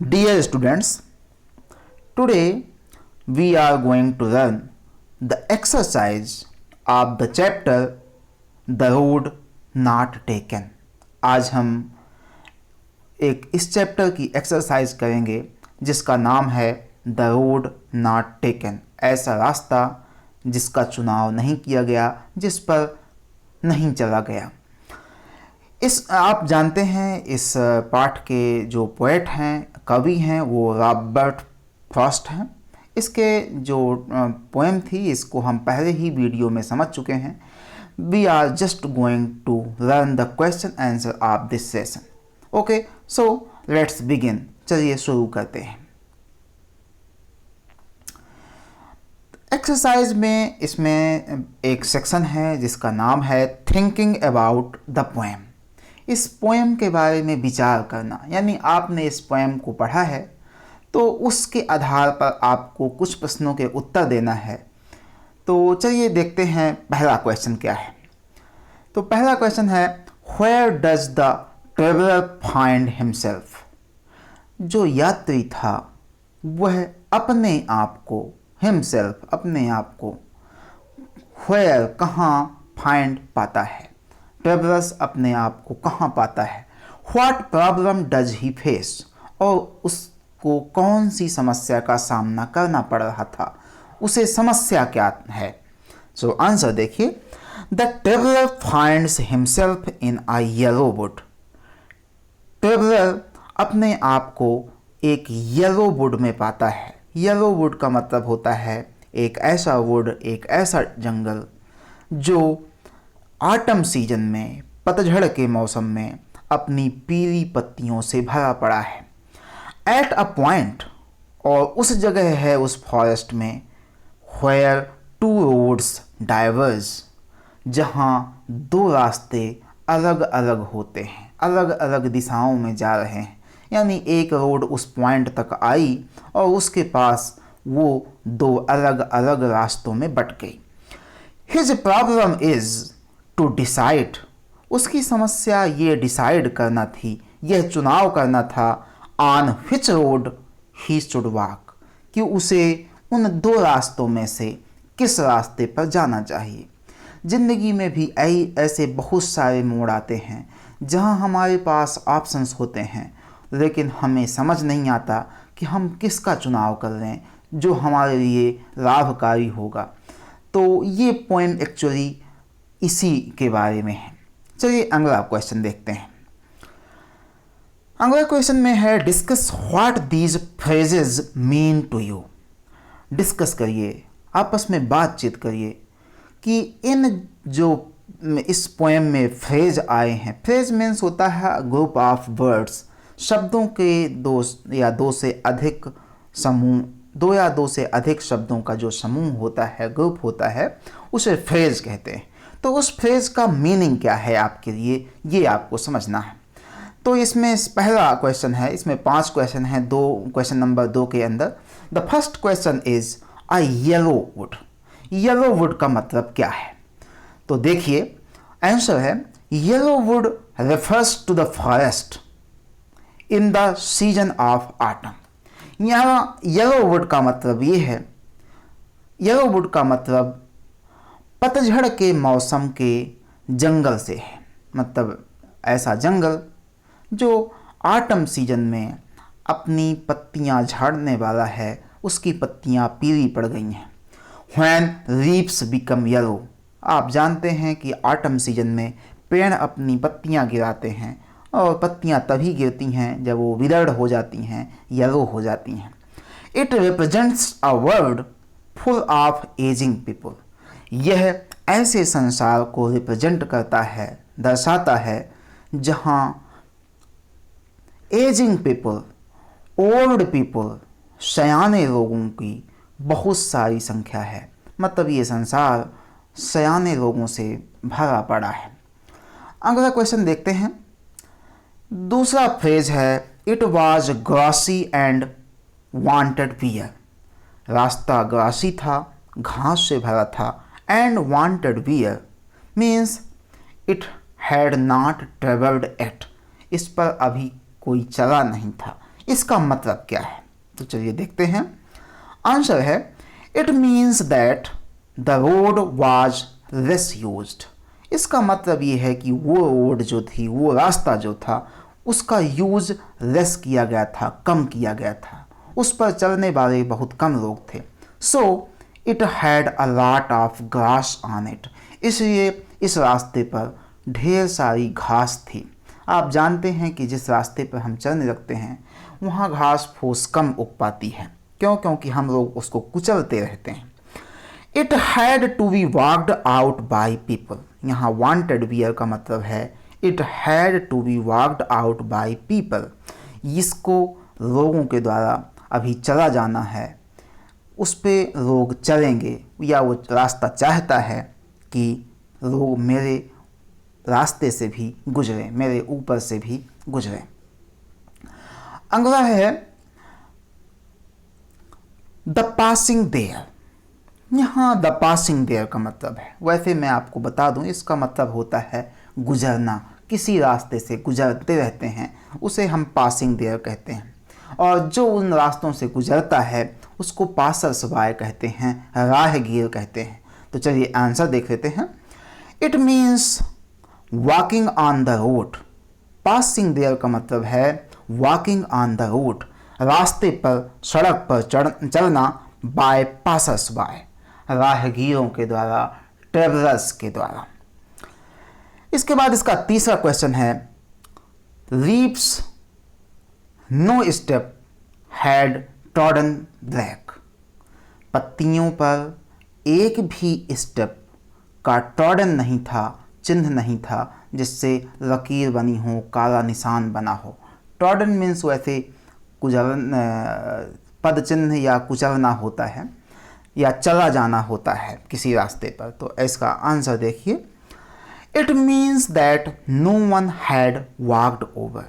Dear students, today we are going to learn the exercise of the chapter The Road Not Taken. आज हम एक इस chapter की exercise करेंगे जिसका नाम है द रोड नॉट टेकन, ऐसा रास्ता जिसका चुनाव नहीं किया गया, जिस पर नहीं चला गया। इस आप जानते हैं इस पाठ के जो पोएट हैं, कवि हैं, वो रॉबर्ट फ्रॉस्ट हैं। इसके जो पोएम थी इसको हम पहले ही वीडियो में समझ चुके हैं। We are just going to learn the question answer of this session. Okay, so let's begin. चलिए शुरू करते हैं। एक्सरसाइज में इसमें एक सेक्शन है जिसका नाम है थिंकिंग अबाउट द पोएम। इस पोएम के बारे में विचार करना, यानी आपने इस पोएम को पढ़ा है तो उसके आधार पर आपको कुछ प्रश्नों के उत्तर देना है। तो चलिए देखते हैं पहला क्वेश्चन क्या है। तो पहला क्वेश्चन है, where does the traveller find himself. जो यात्री था वह अपने आप को, हिमसेल्फ अपने आप को, व्हेयर कहाँ, फाइंड पाता है, ट्रेवलर्स अपने आप को कहाँ पाता है। What problem does he face, और उसको कौन सी समस्या का सामना करना पड़ रहा था, उसे समस्या क्या है। सो आंसर देखिए, the traveller finds himself in a yellow would. Traveller अपने आप को एक येलो वुड में पाता है। येलो वुड का मतलब होता है एक ऐसा वुड, एक ऐसा जंगल जो ऑटम सीजन में, पतझड़ के मौसम में अपनी पीली पत्तियों से भरा पड़ा है। एट अ पॉइंट, और उस जगह है उस फॉरेस्ट में, व्हेयर टू रोड्स डाइवर्ज, जहाँ दो रास्ते अलग अलग होते हैं, अलग अलग दिशाओं में जा रहे हैं। यानी एक रोड उस पॉइंट तक आई और उसके पास वो दो अलग अलग रास्तों में बट गई। His problem is to decide, उसकी समस्या ये डिसाइड करना थी, यह चुनाव करना था, on which road he should walk, कि उसे उन दो रास्तों में से किस रास्ते पर जाना चाहिए। ज़िंदगी में भी ऐसे बहुत सारे मोड़ आते हैं जहां हमारे पास ऑप्शंस होते हैं, लेकिन हमें समझ नहीं आता कि हम किसका चुनाव कर रहे हैं जो हमारे लिए लाभकारी होगा। तो ये पोएम एक्चुअली इसी के बारे में है। चलिए अगला क्वेश्चन देखते हैं। अगला क्वेश्चन में है, discuss what these phrases mean to you. Discuss करिए, आपस में बातचीत करिए कि इन जो इस पोएम में फ्रेज आए हैं, फ्रेज मीन्स होता है ग्रुप ऑफ वर्ड्स, शब्दों के दो या दो से अधिक समूह, दो या दो से अधिक शब्दों का जो समूह होता है, ग्रुप होता है, उसे फ्रेज कहते हैं। तो उस फ्रेज का मीनिंग क्या है आपके लिए, ये आपको समझना है। तो इसमें पहला क्वेश्चन है, इसमें 5 क्वेश्चन हैं, क्वेश्चन नंबर 2 के अंदर। The first question is a yellow wood. Yellow wood का मतलब क्या है? तो देखिए आंसर है, yellow wood refers to the forest in the season of autumn. यहाँ येलो वुड का मतलब ये है, येलो वुड का मतलब पतझड़ के मौसम के जंगल से है। मतलब ऐसा जंगल जो ऑटम सीजन में अपनी पत्तियां झाड़ने वाला है, उसकी पत्तियां पीली पड़ गई हैं। व्हेन लीव्स बिकम येलो, आप जानते हैं कि ऑटम सीजन में पेड़ अपनी पत्तियां गिराते हैं और पत्तियां तभी गिरती हैं जब वो विदर्ड हो जाती हैं, येलो हो जाती हैं। It represents a world full of ageing people. यह ऐसे संसार को रिप्रेजेंट करता है, दर्शाता है, जहाँ एजिंग पीपल, ओल्ड पीपल, सयाने लोगों की बहुत सारी संख्या है। मतलब ये संसार सयाने लोगों से भरा पड़ा है। अगला क्वेश्चन देखते हैं। दूसरा फ्रेज है, it was grassy and wanted wear. रास्ता ग्रासी था, घास से भरा था, and wanted wear means it had not travelled at, इस पर अभी कोई चला नहीं था, इसका मतलब क्या है? तो चलिए देखते हैं। आंसर है it means that the road was less used. इसका मतलब ये है कि वो रोड जो थी, वो रास्ता जो था, उसका यूज लेस किया गया था, कम किया गया था, उस पर चलने वाले बहुत कम लोग थे। So it had a lot of grass on it. इसलिए इस रास्ते पर ढेर सारी घास थी। आप जानते हैं कि जिस रास्ते पर हम चलने लगते हैं वहाँ घास फूस कम उग पाती है। क्यों? क्योंकि हम लोग उसको कुचलते रहते हैं। It had to be walked out by people. यहाँ वांटेड वियर का मतलब है it had to be walked out by people. इसको लोगों के द्वारा अभी चला जाना है, उस पे लोग चलेंगे, या वो रास्ता चाहता है कि लोग मेरे रास्ते से भी गुजरें, मेरे ऊपर से भी गुजरें। अगला है द पासिंग देयर। यहाँ द पासिंग देयर का मतलब है, वैसे मैं आपको बता दूं, इसका मतलब होता है गुजरना। किसी रास्ते से गुजरते रहते हैं उसे हम पासिंग देयर कहते हैं, और जो उन रास्तों से गुजरता है उसको पासर्स बाय कहते हैं, राहगीर कहते हैं। तो चलिए आंसर देख लेते हैं। It means walking on the road. Passing there का मतलब है वॉकिंग ऑन द रोड, रास्ते पर, सड़क पर चलना, बाय पासर्स बाय, राहगीरों के द्वारा, ट्रेवलर्स के द्वारा। इसके बाद इसका तीसरा क्वेश्चन है leaves no step had trodden black. पत्तियों पर एक भी स्टेप का ट्रॉडन नहीं था, चिन्ह नहीं था जिससे लकीर बनी हो, काला निशान बना हो। ट्रॉडन मीन्स वैसे पद चिन्ह या कुचलना होता है, या चला जाना होता है किसी रास्ते पर। तो इसका आंसर देखिए। It means that no one had walked over.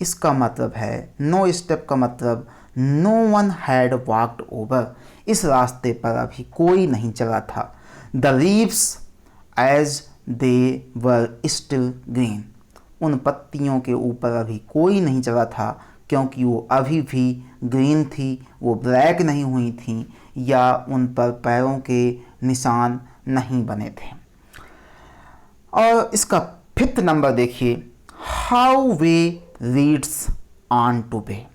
इसका मतलब है नो स्टेप का मतलब no one had walked over, इस रास्ते पर अभी कोई नहीं चला था। The leaves as they were still green. उन पत्तियों के ऊपर अभी कोई नहीं चला था क्योंकि वो अभी भी ग्रीन थी, वो ब्लैक नहीं हुई थी, या उन पर पैरों के निशान नहीं बने थे। और इसका 5th नंबर देखिए, how way Leeds on two way.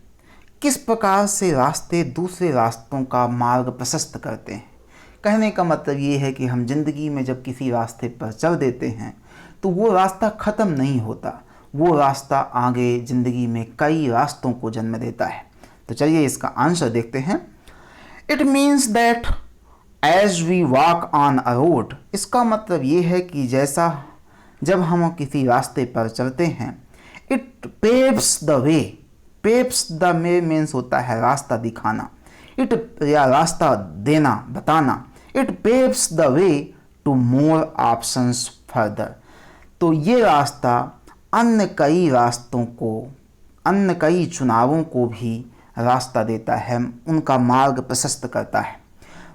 किस प्रकार से रास्ते दूसरे रास्तों का मार्ग प्रशस्त करते हैं। कहने का मतलब ये है कि हम जिंदगी में जब किसी रास्ते पर चल देते हैं तो वो रास्ता ख़त्म नहीं होता, वो रास्ता आगे ज़िंदगी में कई रास्तों को जन्म देता है। तो चलिए इसका आंसर देखते हैं। It means that as we walk on a road. इसका मतलब ये है कि जैसा जब हम किसी रास्ते पर चलते हैं, it paves the way. Paves the way means होता है रास्ता दिखाना, इट या रास्ता देना, बताना। It paves the way to more options further. तो ये रास्ता अन्य कई रास्तों को, अन्य कई चुनावों को भी रास्ता देता है, उनका मार्ग प्रशस्त करता है।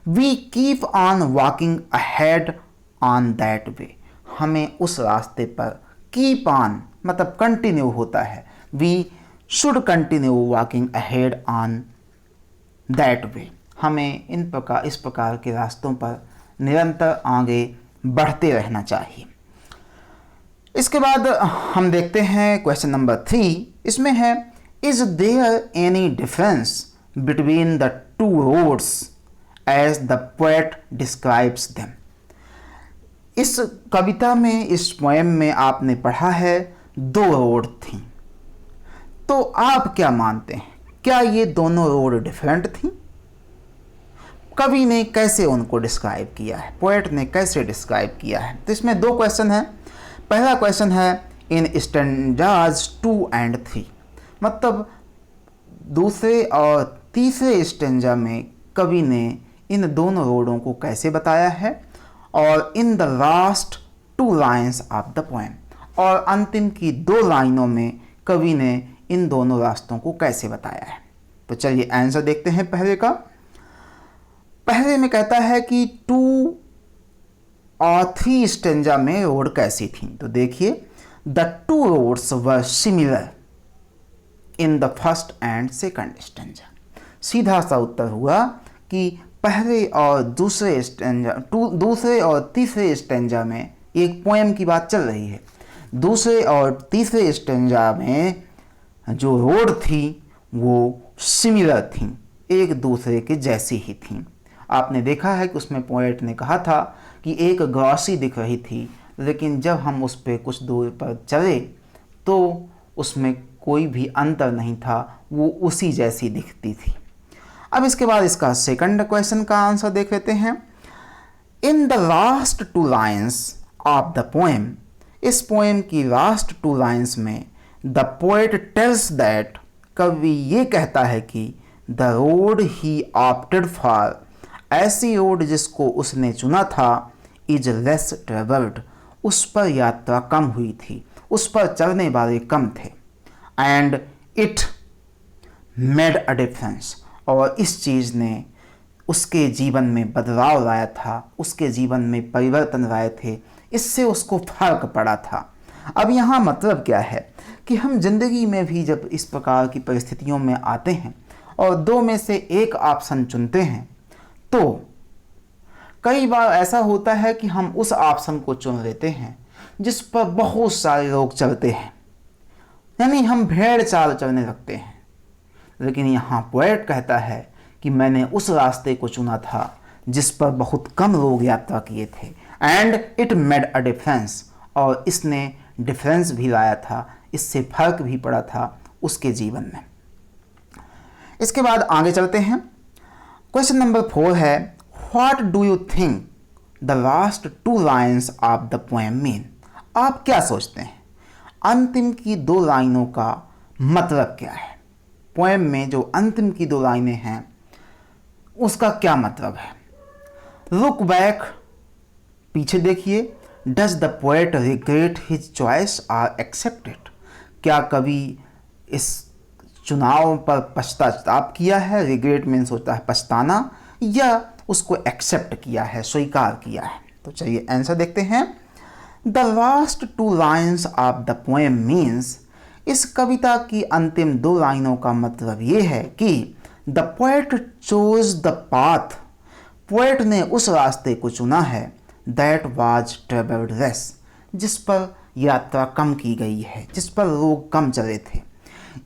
We keep on walking ahead on that way. हमें उस रास्ते पर, कीप ऑन मतलब कंटिन्यू होता है, we should continue walking ahead on that way. हमें इस प्रकार के रास्तों पर निरंतर आगे बढ़ते रहना चाहिए। इसके बाद हम देखते हैं क्वेश्चन नंबर 3। इसमें है is there any difference between the two roads as the poet describes them. इस कविता में, इस पोएम में आपने पढ़ा है 2 रोड थी, तो आप क्या मानते हैं, क्या ये दोनों रोड डिफरेंट थी? कवि ने कैसे उनको डिस्क्राइब किया है, पोएट ने कैसे डिस्क्राइब किया है? तो इसमें 2 क्वेश्चन हैं। पहला क्वेश्चन है इन स्टैंजाज 2 and 3, मतलब दूसरे और तीसरे स्टैंजा में कवि ने इन दोनों रोडों को कैसे बताया है, और in the last 2 lines of the poem, और अंतिम की 2 लाइनों में कवि ने इन दोनों रास्तों को कैसे बताया है। तो चलिए आंसर देखते हैं पहले का। पहले में कहता है कि 2 और 3 स्टेंजा में रोड कैसी थी। तो देखिए the 2 roads were similar in the first and second stanza. सीधा सा उत्तर हुआ कि पहले और दूसरे और तीसरे स्टेंजा में एक पोएम की बात चल रही है। दूसरे और तीसरे स्टेंजा में जो रोड थी वो सिमिलर थी, एक दूसरे के जैसी ही थी। आपने देखा है कि उसमें पोएट ने कहा था कि एक ग्रॉसरी दिख रही थी, लेकिन जब हम उस पर कुछ दूर पर चले तो उसमें कोई भी अंतर नहीं था, वो उसी जैसी दिखती थी। अब इसके बाद इसका सेकंड क्वेश्चन का आंसर देख लेते हैं। In the last two lines of the poem, इस पोएम की लास्ट टू लाइन्स में द पोएट टेल्स दैट, कवि ये कहता है कि the road he opted for, ऐसी रोड जिसको उसने चुना था, इज लेस ट्रेवल्ड, उस पर यात्रा कम हुई थी, उस पर चलने वाले कम थे। And it made a difference, और इस चीज़ ने उसके जीवन में बदलाव लाया था, उसके जीवन में परिवर्तन लाए थे, इससे उसको फर्क पड़ा था। अब यहाँ मतलब क्या है कि हम जिंदगी में भी जब इस प्रकार की परिस्थितियों में आते हैं और दो में से एक ऑप्शन चुनते हैं, तो कई बार ऐसा होता है कि हम उस ऑप्शन को चुन लेते हैं जिस पर बहुत सारे लोग चलते हैं, यानी हम भेड़ चाल चलने लगते हैं। लेकिन यहाँ पोएट कहता है कि मैंने उस रास्ते को चुना था जिस पर बहुत कम लोग यात्रा किए थे। And it made a difference, और इसने डिफरेंस भी लाया था, इससे फर्क भी पड़ा था उसके जीवन में। इसके बाद आगे चलते हैं। क्वेश्चन नंबर 4 है, what do you think the last two lines of the poem mean. आप क्या सोचते हैं अंतिम की दो लाइनों का मतलब क्या है? पोएम में जो अंतिम की दो लाइनें हैं उसका क्या मतलब है? लुक बैक, पीछे देखिए। Does the poet regret his choice or accepted, क्या कवि इस चुनाव पर पश्चाताप किया है? रिग्रेट मीन्स होता है पछताना, या उसको एक्सेप्ट किया है, स्वीकार किया है? तो चलिए आंसर देखते हैं। The last two lines of the poem means, इस कविता की अंतिम दो लाइनों का मतलब ये है कि the poet chose the path, poet ने उस रास्ते को चुना है, दैट वाज ट्रेवल्ड लेस, जिस पर यात्रा कम की गई है, जिस पर लोग कम चले थे।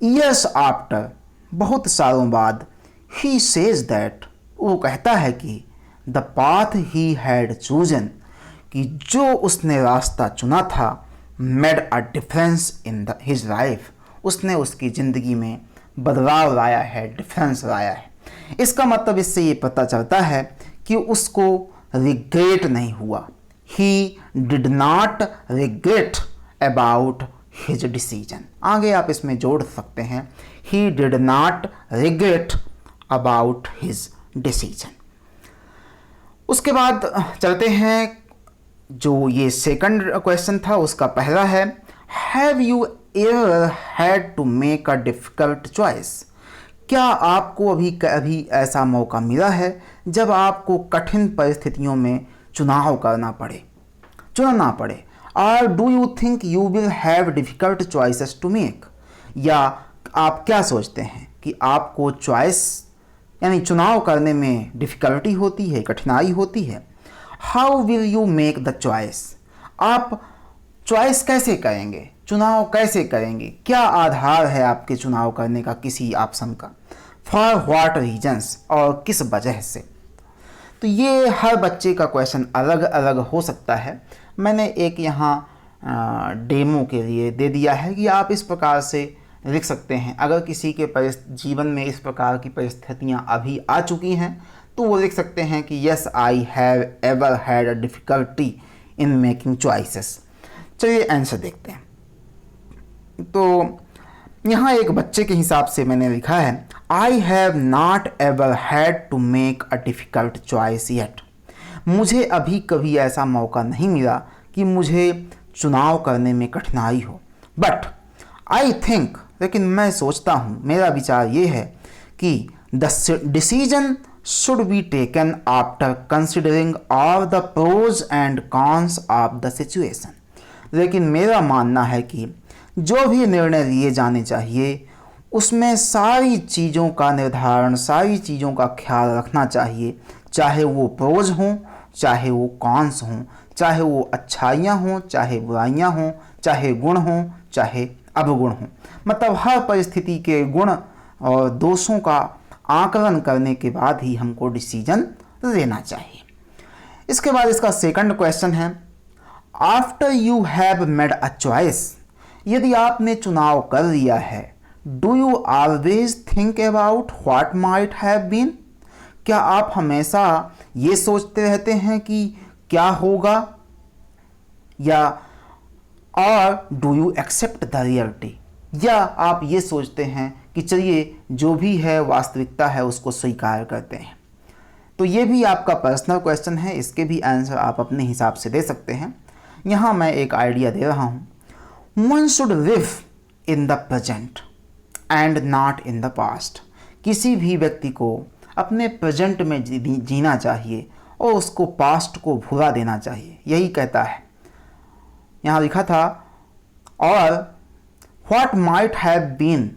ईयर्स आफ्टर, बहुत सालों बाद, ही सेज दैट, वो कहता है कि the path he had chosen, कि जो उसने रास्ता चुना था, made a difference in his life, उसने उसकी ज़िंदगी में बदलाव लाया है, डिफरेंस लाया है। इसका मतलब इससे ये पता चलता है कि उसको रिग्रेट नहीं हुआ। He did not regret about his decision. आगे आप इसमें जोड़ सकते हैं, he did not regret about his decision. उसके बाद चलते हैं, जो ये सेकंड क्वेश्चन था उसका पहला है, have you ever had to make a difficult choice, क्या आपको अभी कभी ऐसा मौका मिला है जब आपको कठिन परिस्थितियों में चुनाव करना पड़े, चुनना पड़े? और do you think you will have difficult choices to make, या आप क्या सोचते हैं कि आपको चॉइस यानी चुनाव करने में डिफ़िकल्टी होती है, कठिनाई होती है? How will you make the choice, आप चॉइस कैसे करेंगे, चुनाव कैसे करेंगे? क्या आधार है आपके चुनाव करने का किसी ऑप्शन का? फॉर व्हाट रीजन्स, और किस वजह से? तो ये हर बच्चे का क्वेश्चन अलग अलग हो सकता है। मैंने एक यहाँ डेमो के लिए दे दिया है कि आप इस प्रकार से लिख सकते हैं। अगर किसी के जीवन में इस प्रकार की परिस्थितियाँ अभी आ चुकी हैं तो वो लिख सकते हैं कि yes I have ever had a difficulty in making choices. चलिए आंसर देखते हैं। तो यहाँ एक बच्चे के हिसाब से मैंने लिखा है, I have not ever had to make a difficult choice yet, मुझे अभी कभी ऐसा मौका नहीं मिला कि मुझे चुनाव करने में कठिनाई हो। बट आई थिंक, लेकिन मैं सोचता हूँ, मेरा विचार ये है कि the decision should be taken after considering all the pros and cons of the situation। लेकिन मेरा मानना है कि जो भी निर्णय लिए जाने चाहिए उसमें सारी चीज़ों का निर्धारण, सारी चीज़ों का ख्याल रखना चाहिए, चाहे वो प्रोज हों, चाहे वो कॉन्स हों, चाहे वो अच्छाइयाँ हों, चाहे बुराइयाँ हों, चाहे गुण हों, चाहे अवगुण हों। मतलब हर परिस्थिति के गुण और दोषों का आकलन करने के बाद ही हमको डिसीजन लेना चाहिए। इसके बाद इसका सेकंड क्वेश्चन है, after you have made a choice, यदि आपने चुनाव कर लिया है, do you always think about what might have been, क्या आप हमेशा ये सोचते रहते हैं कि क्या होगा, या और do you accept the reality, या आप ये सोचते हैं कि चलिए जो भी है वास्तविकता है उसको स्वीकार करते हैं। तो ये भी आपका पर्सनल क्वेश्चन है, इसके भी आंसर आप अपने हिसाब से दे सकते हैं। यहाँ मैं एक आइडिया दे रहा हूँ, one should live in the present and not in the past, किसी भी व्यक्ति को अपने प्रेजेंट में जीना चाहिए और उसको पास्ट को भुला देना चाहिए, यही कहता है। यहाँ लिखा था, और व्हाट माइट हैव बीन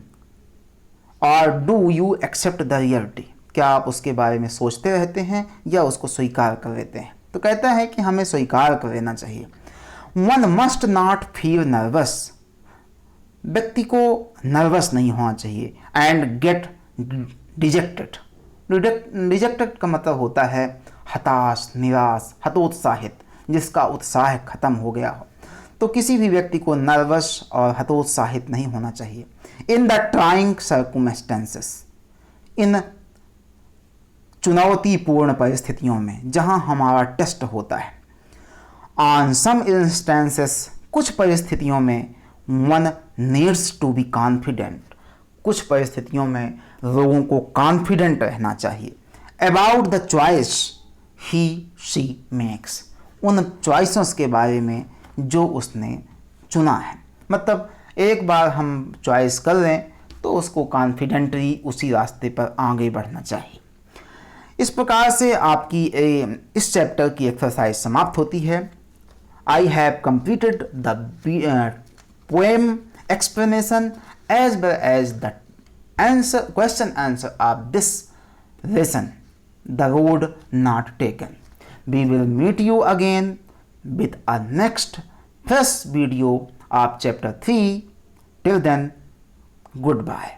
और do you accept the reality, क्या आप उसके बारे में सोचते रहते हैं या उसको स्वीकार कर लेते हैं। तो कहता है कि हमें स्वीकार कर लेना चाहिए। One must not feel nervous, व्यक्ति को नर्वस नहीं होना चाहिए। एंड गेट डिजेक्टेड, डिजेक्टेड का मतलब होता है हताश, निराश, हतोत्साहित, जिसका उत्साह खत्म हो गया हो। तो किसी भी व्यक्ति को नर्वस और हतोत्साहित नहीं होना चाहिए। इन द ट्राइंग सर्कमस्टेंसेस, इन चुनौतीपूर्ण परिस्थितियों में जहां हमारा टेस्ट होता है। ऑन सम इंस्टेंसेस, कुछ परिस्थितियों में one needs to be confident, कुछ परिस्थितियों में लोगों को कॉन्फिडेंट रहना चाहिए। About the choice he she makes, उन चॉइसेस के बारे में जो उसने चुना है। मतलब एक बार हम चॉइस कर लें तो उसको कॉन्फिडेंटली उसी रास्ते पर आगे बढ़ना चाहिए। इस प्रकार से आपकी इस चैप्टर की एक्सरसाइज समाप्त होती है। I have completed the poem explanation as well as the answer, question answer of this lesson, the road not taken. We will meet you again with a next fresh video of chapter 3. Till then, goodbye.